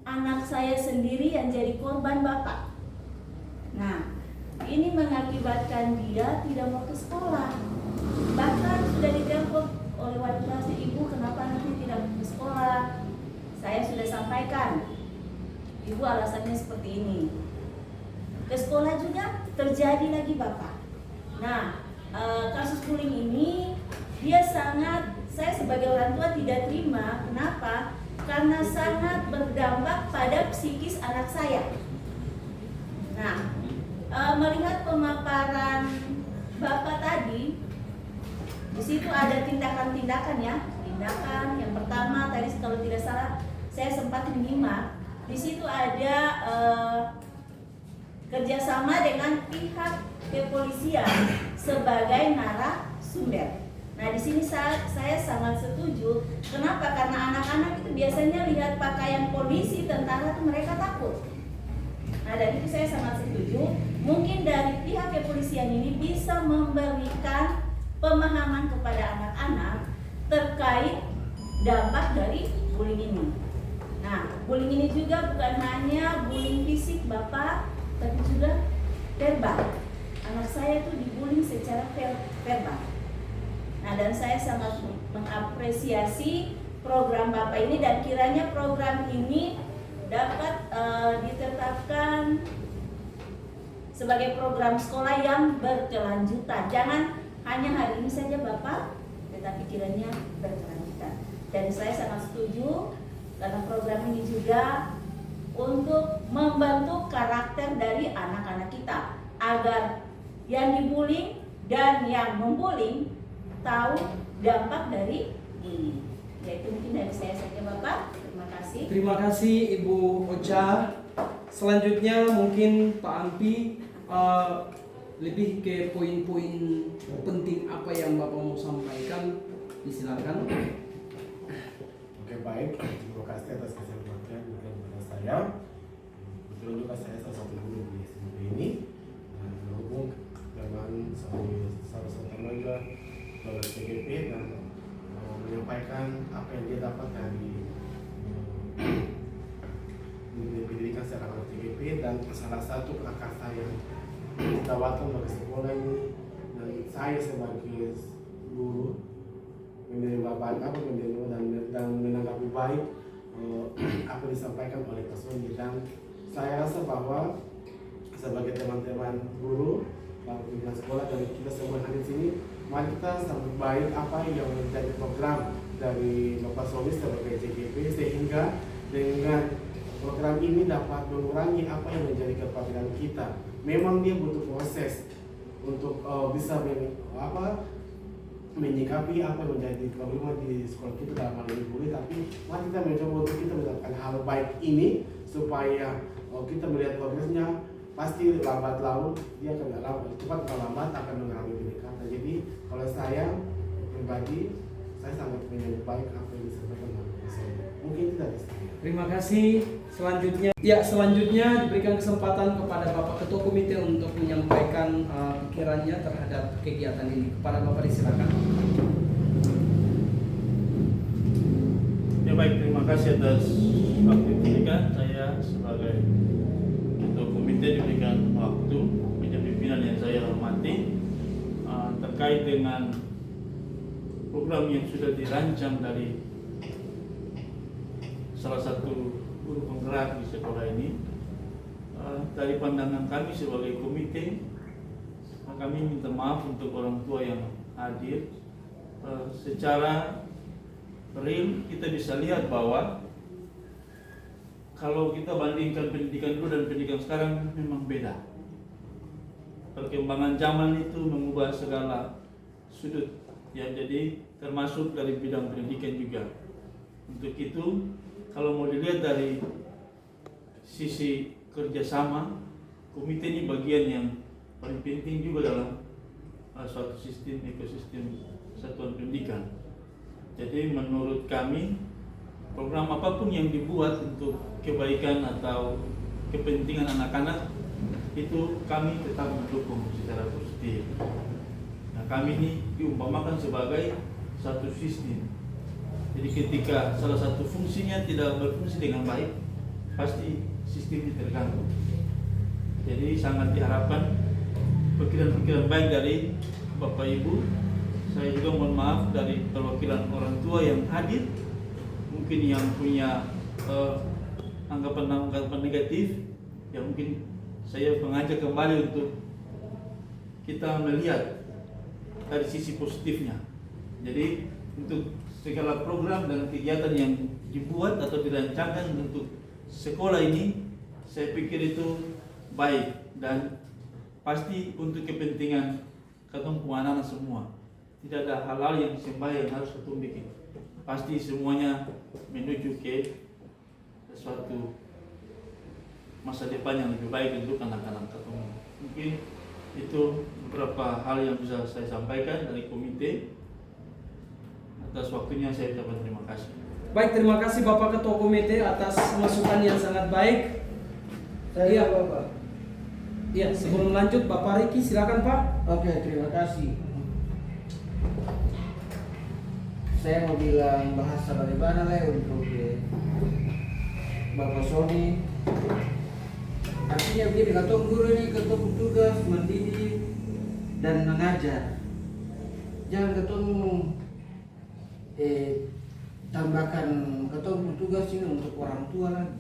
anak saya sendiri yang jadi korban Bapak. Nah, ini mengakibatkan dia tidak mau ke sekolah. Bahkan sudah ditelepon oleh wali kelas, Ibu kenapa nanti tidak mau ke sekolah? Saya sudah sampaikan, Ibu alasannya seperti ini. Ke sekolah juga terjadi lagi Bapak. Nah, kasus bullying ini saya sebagai orang tua tidak terima. Kenapa? Karena sangat berdampak pada psikis anak saya. Nah, melihat pemaparan Bapak tadi, di situ ada tindakan-tindakan ya. Tindakan yang pertama tadi kalau tidak salah saya sempat menyimak, di situ ada kerjasama dengan pihak kepolisian sebagai narasumber. Nah, di sini saya sangat setuju. Kenapa? Karena anak-anak itu biasanya lihat pakaian polisi, tentara itu mereka takut. Nah, dari itu saya sangat setuju. Mungkin dari pihak kepolisian ini bisa memberikan pemahaman kepada anak-anak terkait dampak dari bullying ini. Nah, bullying ini juga bukan hanya bullying fisik Bapak, tapi juga verbal. Anak saya itu dibullying secara verbal. Nah, dan saya sangat mengapresiasi program Bapak ini, dan kiranya program ini dapat ditetapkan sebagai program sekolah yang berkelanjutan. Jangan hanya hari ini saja Bapak, tetapi kiranya berkelanjutan. Dan saya sangat setuju karena program ini juga untuk membentuk karakter dari anak-anak kita agar yang dibullying dan yang membullying tahu dampak dari bullying. Yaitu mungkin dari saya saja Bapak. Terima kasih. Terima kasih Ibu Ocha. Selanjutnya mungkin Pak Ampi lebih ke poin-poin penting apa yang Bapak mau sampaikan. Disilakan. Oke, baik. Terima kasih atas kesempatan yang diberikan kepada saya. Kebetulan juga saya salah satu guru di SMP ini dan berhubung dengan salah satu tenaga dari CGP dan menyampaikan apa yang dia dapat dari pendidikan secara CGP dan salah satu prakarsa yang ditawarkan bagi sekolah ini dan saya sebagai guru menerima baik apa dan menanggapi baik apa yang disampaikan oleh Pak Sony, dan saya rasa bahwa sebagai teman-teman guru pimpinan sekolah dan kita semua hadir di sini, mari kita sambut baik apa yang menjadi program dari Bapak Sony sebagai CGP, sehingga dengan program ini dapat mengurangi apa yang menjadi kekhawatiran kita. Memang dia butuh proses untuk bisa menyikapi apa yang menjadi problema di sekolah kita dalam hal ini bully, tapi mari kita mencoba untuk kita melakukan hal baik ini supaya kita melihat progresnya. Pasti lambat laun dia akan cepat atau lambat akan mengalami peningkatan. Jadi kalau saya pribadi, saya sangat menyambut baik apa yang disampaikan oleh Pak Sony. Mungkin itu dari saya. Terima kasih. Selanjutnya diberikan kesempatan kepada Bapak Ketua Komite untuk menyampaikan pikirannya terhadap kegiatan ini. Kepada Bapak disilakan. Ya baik, terima kasih atas waktu diberikan. Saya sebagai Ketua Komite diberikan waktu menjadi pimpinan yang saya hormati terkait dengan program yang sudah dirancang dari salah satu guru penggerak di sekolah ini. Dari pandangan kami sebagai komite, kami minta maaf untuk orang tua yang hadir. Secara real kita bisa lihat bahwa kalau kita bandingkan pendidikan dulu dan pendidikan sekarang memang beda. Perkembangan zaman itu mengubah segala sudut, ya, jadi termasuk dari bidang pendidikan juga. Untuk itu, kalau mau dilihat dari sisi kerjasama, komite ini bagian yang paling penting juga dalam suatu sistem ekosistem satuan pendidikan. Jadi menurut kami, program apapun yang dibuat untuk kebaikan atau kepentingan anak-anak itu kami tetap mendukung secara positif. Nah, kami ini diumpamakan sebagai satu sistem. Jadi ketika salah satu fungsinya tidak berfungsi dengan baik, pasti sistemnya terganggu. Jadi sangat diharapkan pikiran-pikiran baik dari Bapak Ibu. Saya juga mohon maaf dari perwakilan orang tua yang hadir, mungkin yang punya anggapan negatif, yang mungkin saya mengajak kembali untuk kita melihat dari sisi positifnya. Jadi untuk segala program dan kegiatan yang dibuat atau dirancangkan untuk sekolah ini, saya pikir itu baik dan pasti untuk kepentingan ketemu anak-anak semua. Tidak ada hal-hal yang sembahyang yang harus ketemu bikin. Pasti semuanya menuju ke sesuatu masa depan yang lebih baik untuk anak-anak ketemu. Mungkin itu beberapa hal yang bisa saya sampaikan dari komite. Atas waktunya saya ucapkan terima kasih. Baik, terima kasih Bapak Ketua Komite atas masukan yang sangat baik. Iya, Bapak. Iya, sebelum lanjut Bapak Riki silakan Pak. Oke, terima kasih. Saya mau bilang bahasa bagaimana lah untuk Bapak Sony. Artinya begini, ketua guru ini ketua tugas mendidik dan mengajar. Jangan ketemu tambahkan ketua tugas ini untuk orang tua lagi.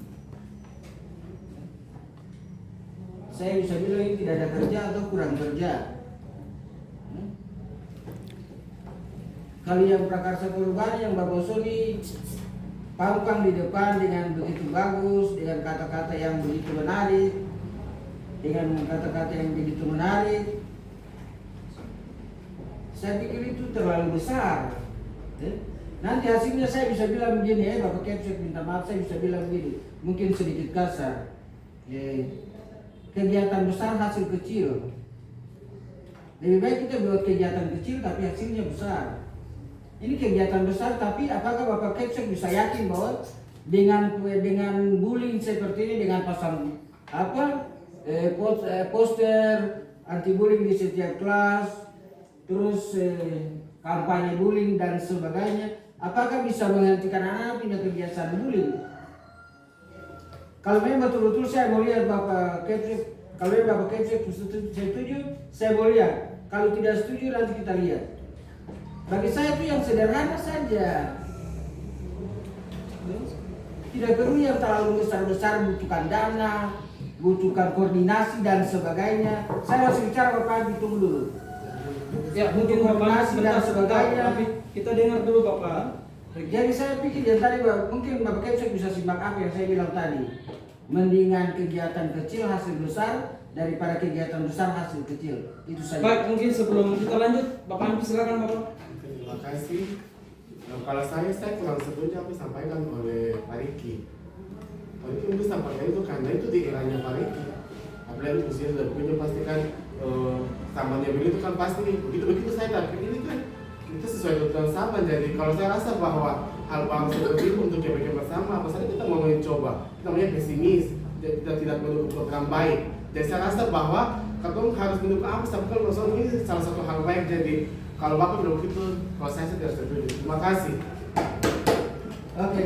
saya bisa bilang ini tidak ada kerja atau kurang kerja. Kalau yang prakarsa perubahan yang Bapak Sony pampang di depan dengan begitu bagus, dengan kata-kata yang begitu menarik, saya pikir itu terlalu besar. Nanti hasilnya saya bisa bilang begini, Bapak Kepsek minta maaf, saya bisa bilang begini, mungkin sedikit kasar. Kegiatan besar hasil kecil. Lebih baik kita buat kegiatan kecil tapi hasilnya besar. Ini kegiatan besar, tapi apakah Bapak Kepsek bisa yakin bahwa dengan bullying seperti ini, dengan pasang poster anti bullying di setiap kelas, terus kampanye bullying dan sebagainya, apakah bisa menghentikan anak pindah kebiasaan bullying? Kalau memang betul-betul saya mau lihat Bapak Kepsek, kalau memang Bapak Kepsek setuju, saya mau lihat. Kalau tidak setuju nanti kita lihat. Bagi saya itu yang sederhana saja. Tidak perlu yang terlalu besar-besar, butuhkan dana, butuhkan koordinasi dan sebagainya. Saya masih bicara Bapak, tunggu dulu. Ya, mungkin koordinasi dan sebagainya. Tapi kita dengar dulu Bapak. Jadi saya pikir yang tadi mungkin Bapak Kepsek bisa simak apa yang saya bilang tadi. Mendingan kegiatan kecil hasil besar daripada kegiatan besar hasil kecil. Itu saja. Baik, mungkin sebelum kita lanjut, Bapak Ampi silakan Bapak. Terima kasih. Kalau saya kurang setuju apa disampaikan oleh Pak Riki. Pak Riki untuk sampaikan itu karena itu di eranya Pak Riki. Apalagi usia sudah punya pasti kan samanya beliau itu kan pasti begitu saya tapi ini kan itu sesuai kebutuhan sama. Jadi kalau saya rasa bahwa hal seperti itu untuk KPK bersama apa saja kita mau mencoba, kita maunya pesimis, kita tidak mendukung program baik. Jadi saya rasa bahwa kita harus mendukung apa, tapi kalau ini salah satu hal baik. Jadi kalau Bapak bilang begitu, kalau saya tidak setuju. Terima kasih. Oke,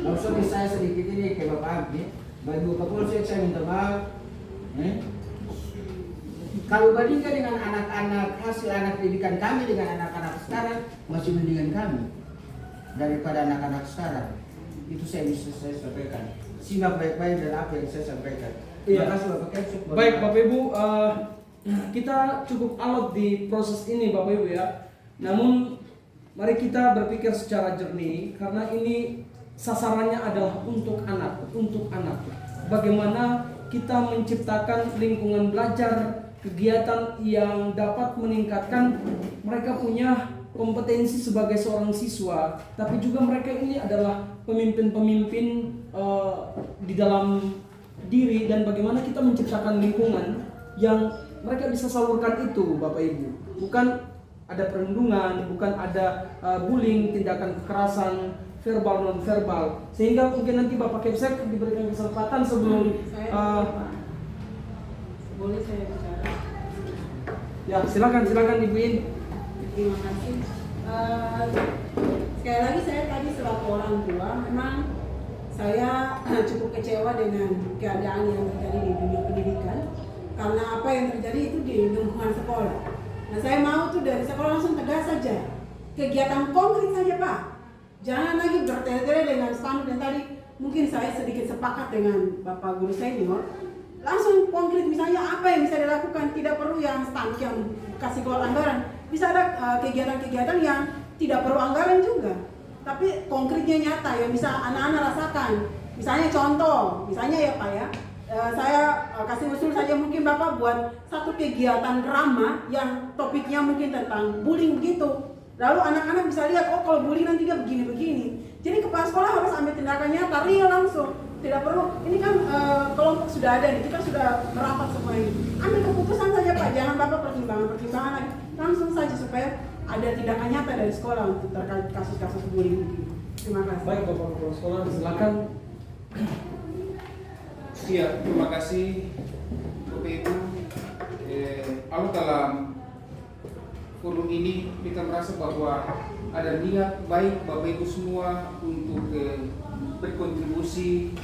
langsung saya sedikit ini ke Bapak Ampi. Bagi Bapak Polsek saya minta maaf. Kalau bandingkan dengan anak-anak, hasil anak didikan kami dengan anak-anak sekarang, masih mendingan kami daripada anak-anak sekarang. Itu saya bisa saya sampaikan. Simak baik-baik dan apa yang saya sampaikan. Terima kasih Bapak Kepsek. Baik Bapak Ibu, kita cukup alot di proses ini Bapak Ibu ya. Namun mari kita berpikir secara jernih karena ini sasarannya adalah untuk anak. Bagaimana kita menciptakan lingkungan belajar, kegiatan yang dapat meningkatkan mereka punya kompetensi sebagai seorang siswa, tapi juga mereka ini adalah pemimpin-pemimpin di dalam diri, dan bagaimana kita menciptakan lingkungan yang mereka bisa salurkan itu Bapak Ibu. Bukan ada perundungan, bukan ada bullying, tindakan kekerasan verbal non verbal, sehingga mungkin nanti Bapak Kepsek diberikan kesempatan sebelum boleh saya bicara? Ya silakan Ibu In. Terima kasih. Sekali lagi saya tadi selaku orang tua memang saya cukup kecewa dengan keadaan yang terjadi di dunia pendidikan, karena apa yang terjadi itu di lingkungan sekolah. Nah saya mau tuh dari sekolah langsung tegas saja, kegiatan konkret saja Pak. Jangan lagi bertele-tele dengan spanduk yang tadi. Mungkin saya sedikit sepakat dengan Bapak Guru Senior. Langsung konkret, misalnya apa yang bisa dilakukan. Tidak perlu yang spanduk yang kasih keluar anggaran. Bisa ada kegiatan-kegiatan yang tidak perlu anggaran juga, tapi konkretnya nyata yang bisa anak-anak rasakan. Misalnya contoh, misalnya ya Pak ya, saya kasih usul saja, mungkin Bapak buat satu kegiatan drama yang topiknya mungkin tentang bullying gitu. Lalu anak-anak bisa lihat, oh kalau bullying nanti dia begini-begini. Jadi kepala sekolah harus ambil tindakan nyata, real langsung. Tidak perlu, ini kan kelompok sudah ada nih, kita sudah merapat semua ini. Ambil keputusan saja Pak, jangan Bapak pertimbangan lagi. Langsung saja supaya ada tindakan nyata dari sekolah untuk terkait kasus-kasus bullying. Terima kasih. Baik Bapak Kepala Sekolah, silakan. Iya, terima kasih Bapak Ibu. Dalam forum ini kita merasa bahwa ada niat baik Bapak Ibu semua untuk berkontribusi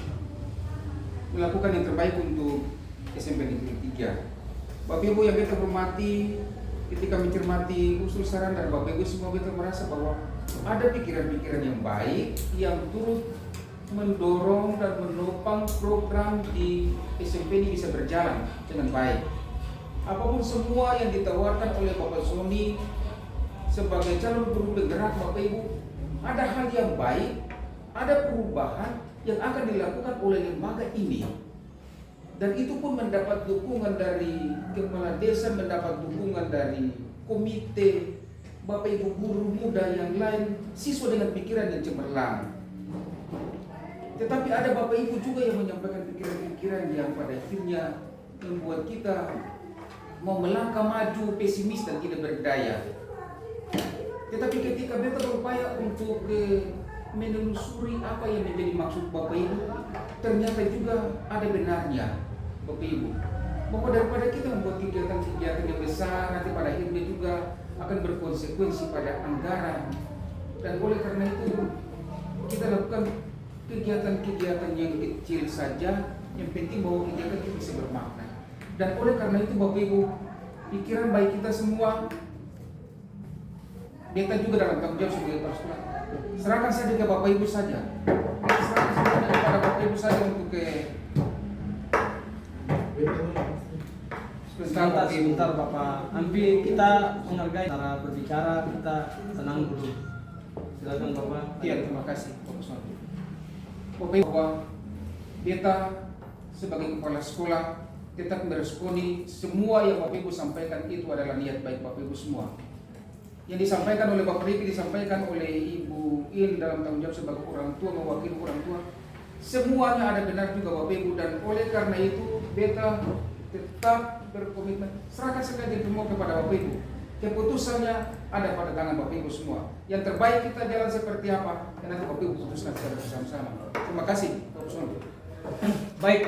melakukan yang terbaik untuk SMP Negeri 3. Bapak Ibu yang kita hormati, ketika mencermati usul saran dari Bapak Ibu semua, kita merasa bahwa ada pikiran-pikiran yang baik yang turut mendorong dan menopang program di SMP ini bisa berjalan dengan baik. Apapun semua yang ditawarkan oleh Bapak Sony sebagai calon guru penggerak, Bapak Ibu, ada hal yang baik, ada perubahan yang akan dilakukan oleh lembaga ini. Dan itu pun mendapat dukungan dari kepala desa, mendapat dukungan dari komite, Bapak Ibu guru muda yang lain, siswa dengan pikiran yang cemerlang. Tetapi ada Bapak Ibu juga yang menyampaikan pikiran-pikiran yang pada akhirnya membuat kita mau melangkah maju, pesimis dan tidak berdaya. Tetapi ketika beta berupaya untuk menelusuri apa yang menjadi maksud Bapak Ibu, ternyata juga ada benarnya Bapak Ibu, bahwa daripada kita membuat kegiatan-kegiatan yang besar, nanti pada akhirnya juga akan berkonsekuensi pada anggaran. Dan oleh karena itu kita lakukan kegiatan-kegiatan yang kecil saja, yang penting bahwa kegiatan itu bisa bermakna. Dan oleh karena itu Bapak Ibu, pikiran baik kita semua, beta juga dalam tanggung jawab sebagai kepala sekolah, serahkan saja ke Bapak Ibu saja, serahkan saja kepada Bapak Ibu saja untuk Sebentar Bapak Ampi, kita menghargai cara berbicara, kita tenang dulu. Silakan Bapak. Iya, terima kasih Bapak Sony. Bapak Ibu, beta sebagai kepala sekolah tetap meresponi semua yang Bapak Ibu sampaikan itu adalah niat baik Bapak Ibu semua. Yang disampaikan oleh Bapak Riki, disampaikan oleh Ibu In dalam tanggung jawab sebagai orang tua, mewakili orang tua, semuanya ada benar juga Bapak Ibu. Dan oleh karena itu beta tetap berkomitmen, serahkan sekali semua kepada Bapak Ibu. Keputusannya ada pada tangan Bapak Ibu semua. Yang terbaik kita jalan seperti apa, dan nanti Bapak Ibu putuskan secara bersama-sama. Terima kasih Bapak Sony. Baik,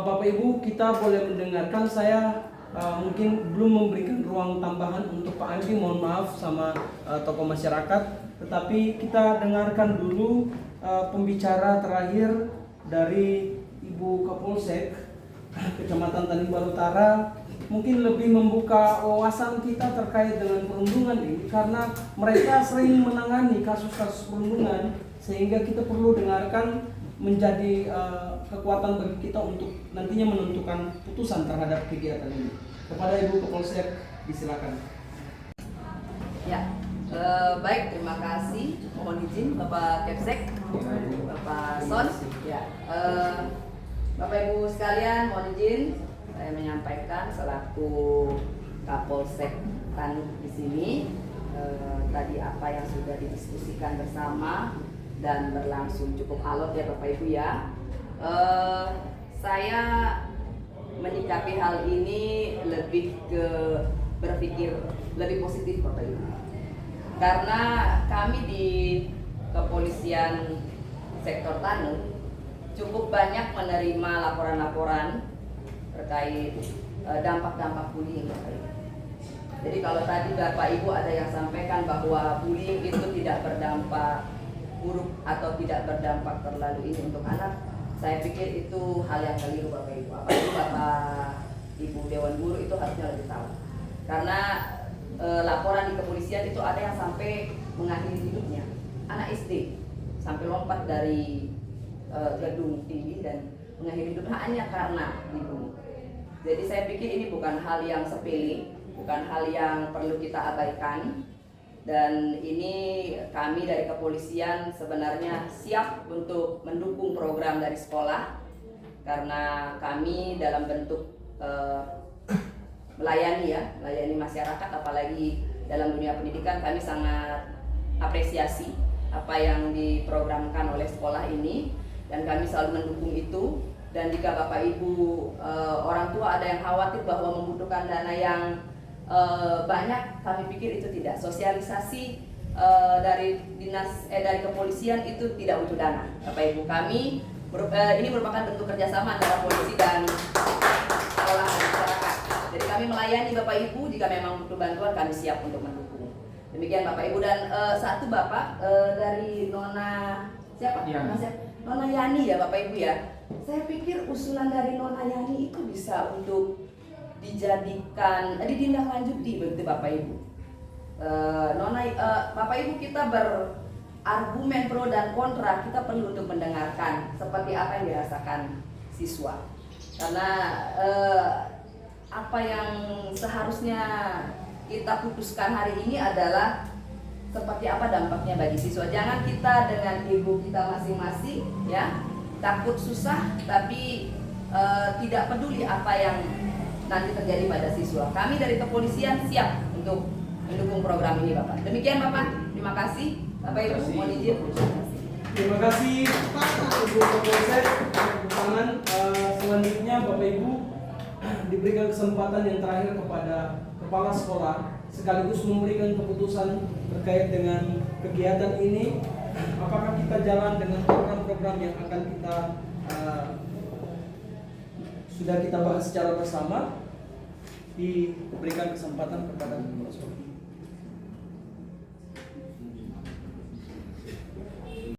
Bapak Ibu, kita boleh mendengarkan. Saya mungkin belum memberikan ruang tambahan untuk Pak Andi, mohon maaf sama tokoh masyarakat. Tetapi kita dengarkan dulu pembicara terakhir dari Ibu Kapolsek Kecamatan Tanjung Baru Utara, mungkin lebih membuka wawasan kita terkait dengan perundungan ini, karena mereka sering menangani kasus-kasus perundungan, sehingga kita perlu dengarkan menjadi kekuatan bagi kita untuk nantinya menentukan putusan terhadap kegiatan ini. Kepada Ibu Kapolsek, disilakan. Ya, baik, terima kasih. Mohon izin Bapak Kepsek, Bapak Son. Ya, Bapak Ibu sekalian, mohon izin saya menyampaikan selaku Kapolsek Tanuk di sini tadi apa yang sudah didiskusikan bersama dan berlangsung cukup alot ya Bapak Ibu ya. Saya menyikapi hal ini lebih ke berpikir lebih positif Bapak Ibu. Karena kami di Kepolisian Sektor Tanuk cukup banyak menerima laporan-laporan terkait dampak-dampak bullying Bapak Ibu. Jadi kalau tadi Bapak Ibu ada yang sampaikan bahwa bullying itu tidak berdampak buruk atau tidak berdampak terlalu ini untuk anak, saya pikir itu hal yang keliru Bapak Ibu. Apalagi Bapak Ibu Dewan Guru itu harusnya lebih tahu. Karena laporan di kepolisian itu ada yang sampai mengakhiri hidupnya. Anak SD sampai lompat dari gedung tinggi dan mengakhiri hidupnya hanya karena dibunuh. Jadi saya pikir ini bukan hal yang sepele, bukan hal yang perlu kita abaikan. Dan ini kami dari kepolisian sebenarnya siap untuk mendukung program dari sekolah, karena kami dalam bentuk melayani masyarakat, apalagi dalam dunia pendidikan kami sangat apresiasi apa yang diprogramkan oleh sekolah ini, dan kami selalu mendukung itu. Dan jika Bapak Ibu orang tua ada yang khawatir bahwa membutuhkan dana yang banyak, kami pikir itu tidak. Sosialisasi dari dari kepolisian itu tidak butuh dana. Bapak Ibu, kami ini merupakan bentuk kerjasama antara polisi dan sekolah dan masyarakat. Jadi kami melayani Bapak Ibu, jika memang butuh bantuan kami siap untuk mendukung. Demikian Bapak Ibu. Dan satu Bapak dari Nona siapa? Nona Yani ya Bapak Ibu ya. Saya pikir usulan dari Nona Yani itu bisa untuk dijadikan ditindaklanjuti begitu Bapak Ibu. Bapak Ibu kita argumen pro dan kontra kita perlu untuk mendengarkan seperti apa yang dirasakan siswa. Karena apa yang seharusnya kita putuskan hari ini adalah seperti apa dampaknya bagi siswa. Jangan kita dengan ego kita masing-masing ya, takut susah tapi tidak peduli apa yang nanti terjadi pada siswa. Kami dari kepolisian siap untuk mendukung program ini Bapak. Demikian Bapak, terima kasih. Bapak Ibu mohon izin. Terima kasih Ibu Kapolsek. Tangan selanjutnya Bapak Ibu diberikan kesempatan yang terakhir kepada kepala sekolah sekaligus memberikan keputusan terkait dengan kegiatan ini. Apakah kita jalan dengan program-program yang akan kita sudah kita bahas secara bersama? Diberikan kesempatan kepada kepala sekolah.